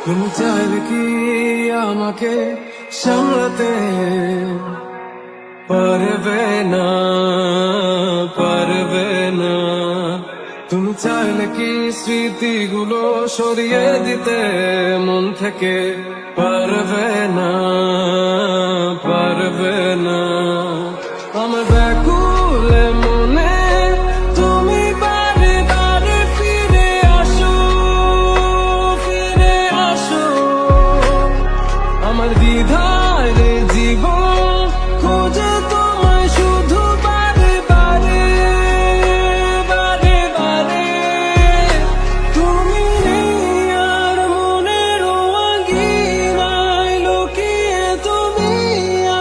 তুমি চাইলে কি আমাকে সামলাতে পারবে না, পারবে না। তুমি চাইলে কি স্মৃতিগুলো সরিয়ে দিতে মন থেকে পারবে না, পারবে না। আমার ব্যাকুল মনে তুমি বারে বারে ফিরে আসো, ফিরে আসো। আমার দ্বিধায় জীবন খোঁজে তোমায় শুধু বারে বারে, বারে বারে। তুমি নেই আর মনের আগিনায় লুকিয়ে তুমি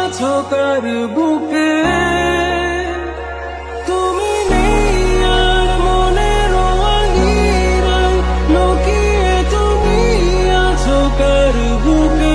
আছো কার বুকে। তুমি নেই আর মনের আগিনায় লুকিয়ে তুমি আছো কার বুকে।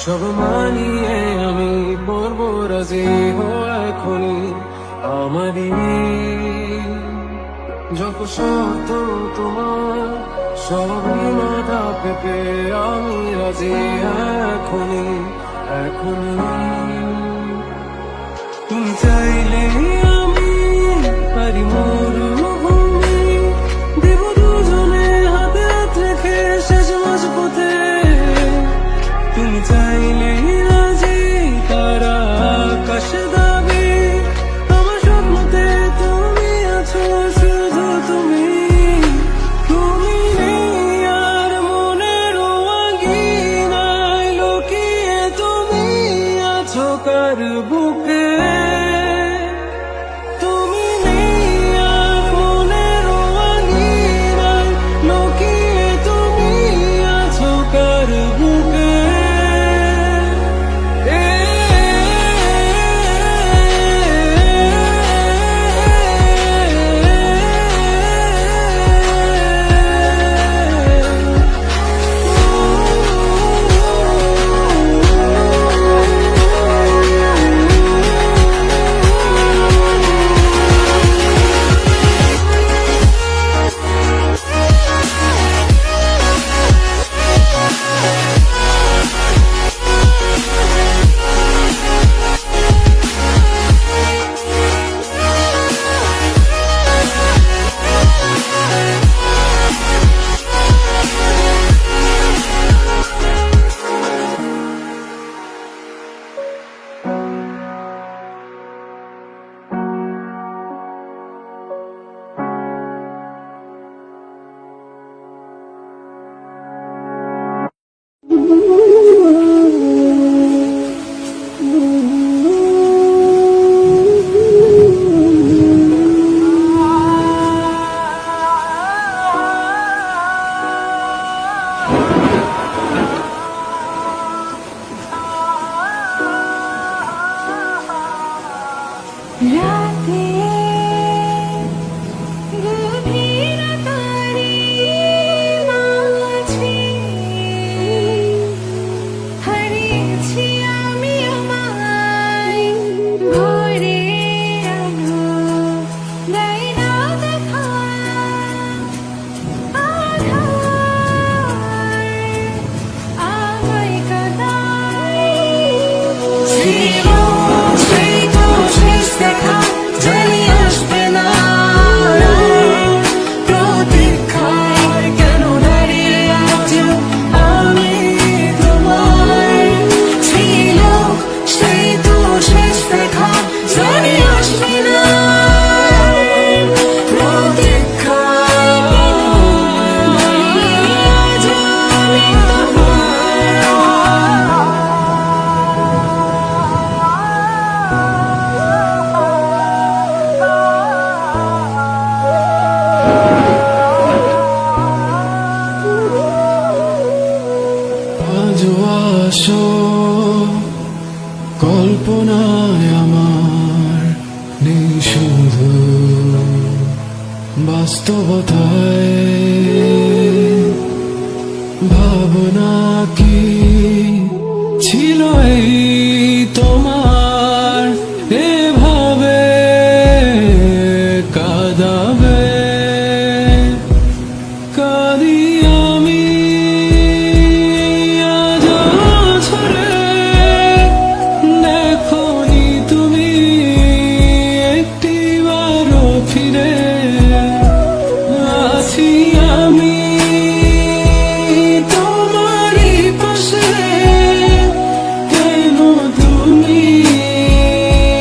সব মানিয়ে আমি পড়বো রাজি এখনই আমারই যত শর্ত তোমার সবই মাথা পেতে আমি রাজি এখনই, এখনই। তুমি চাইলে আমি পারি মরুভূমি দেব দুজনে হাতে রেখে শেষ মাঝ পথে। তুমি চাইলে রাজি তারা আকাশ দাবি আমার স্বপ্নতে তুমি আছো শুধু তুমি। তুমি নেই আর মনের আগিনায় লুকিয়ে তুমি আছো কার বুকে। তুমি নেই আর মনের আগিনায় লুকিয়ে তুমি আছো কার বুকে। রাতে গভীরতারি মাঝে হারিয়েছি আমি আমায় ভরে আলো দেয় না দেখা আধার আমায় কাঁদায় জীবন সেই তো শেষ দেখা বাস্তবতায় ভাবনা কি ছিল এই তোমার এভাবে কাঁদাবে কাঁদি আমি আজ ছড়ে দেখোনি তুমি একটিবারও ফিরে আছি আমি তোমারই পাশে কেন তুমি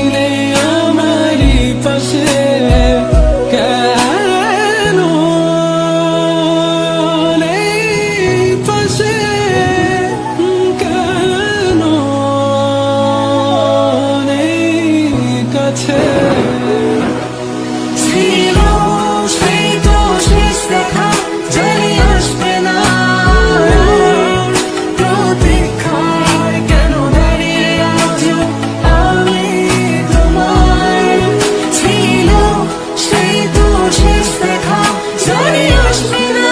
নেই আমারই পাশে কেন নেই পাশে কেন নেই কাছে ছিল সেই তো শেষ দেখা জানি আসবে না প্রতীক্ষায় কেন দাঁড়িয়ে আছো আমি তোমার ছিল সেই তো শেষ দেখা জানি আসবে না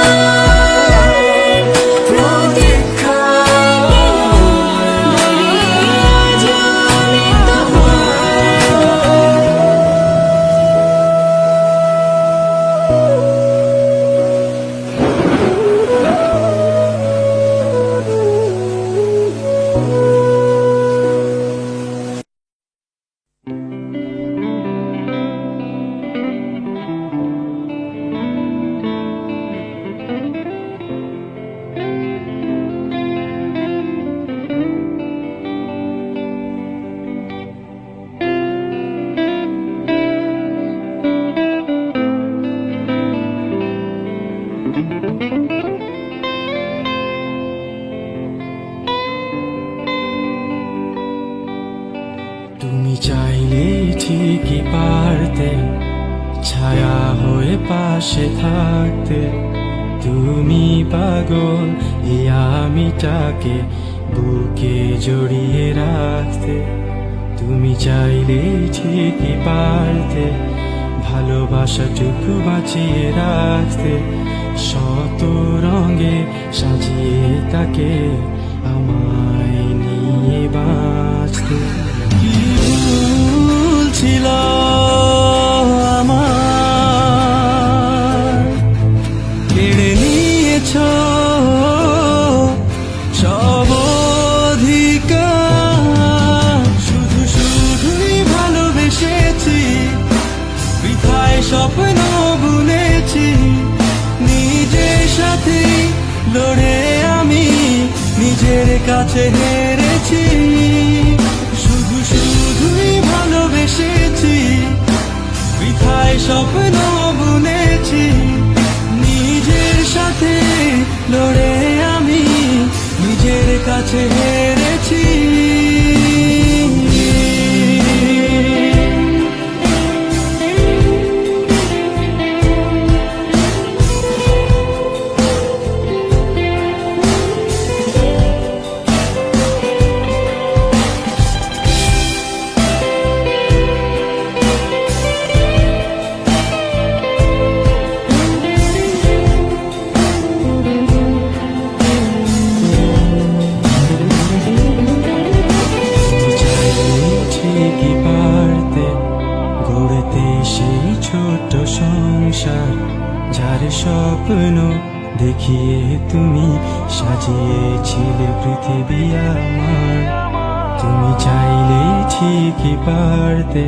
প্রতীক্ষায় দাঁড়িয়ে আছো আমি তোমার তুমি চাইলে ঠিকই পারতে ছায়া হয়ে পাশে থাকতে তুমি পাগল এই আমিটাকে বুকে জড়িয়ে রাখতে তুমি চাইলে ঠিকই পারতে ভালোবাসাটুকু বাঁচিয়ে রাখতে শত রঙে সাজিয়ে তাকে আমায় নিয়ে বাঁচতে কি ভুল ছিল আমার কেড়ে নিয়েছ সব অধিকার শুধু শুধুই ভালোবেসেছি বৃথায় স্বপ্ন বুনেছি নিজের সাথে লড়ে আমি নিজের কাছে হেরেছি শুধু শুধুই ভালোবেসেছি বৃথায় স্বপ্ন বুনেছি নিজের সাথে লড়ে আমি নিজের কাছে হেরেছি ঠিকই পারতে গড়তে সেই ছোট সংসার যার স্বপ্ন দেখিয়ে তুমি সাজিয়েছিলে পৃথিবী আমার তুমি চাইলে ঠিকই পারতে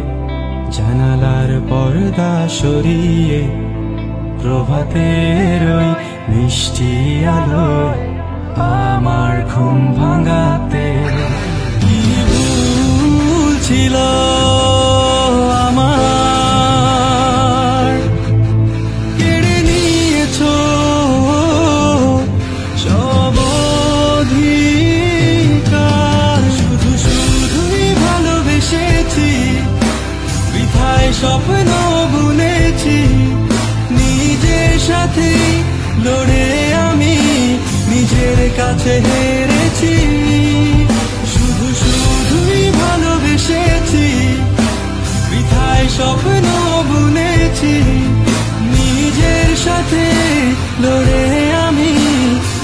জানালার পর্দা সরিয়ে প্রভাতের ওই মিষ্টি আলো আমার ঘুম ভাঙাতে কি ভুল ছিল আমার কেড়ে নিয়েছ সব অধিকার শুধু শুধুই ভালোবেসেছি বৃথায় স্বপ্ন বুনেছি নিজের সাথে লড়ে আমি নিজের কাছে হেরেছি শুধু শুধুই ভালোবেসেছি বৃথায় স্বপ্ন বুনেছি নিজের সাথে লড়ে আমি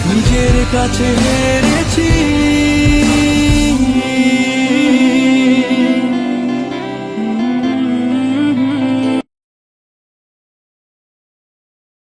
নিজের কাছে হেরেছি।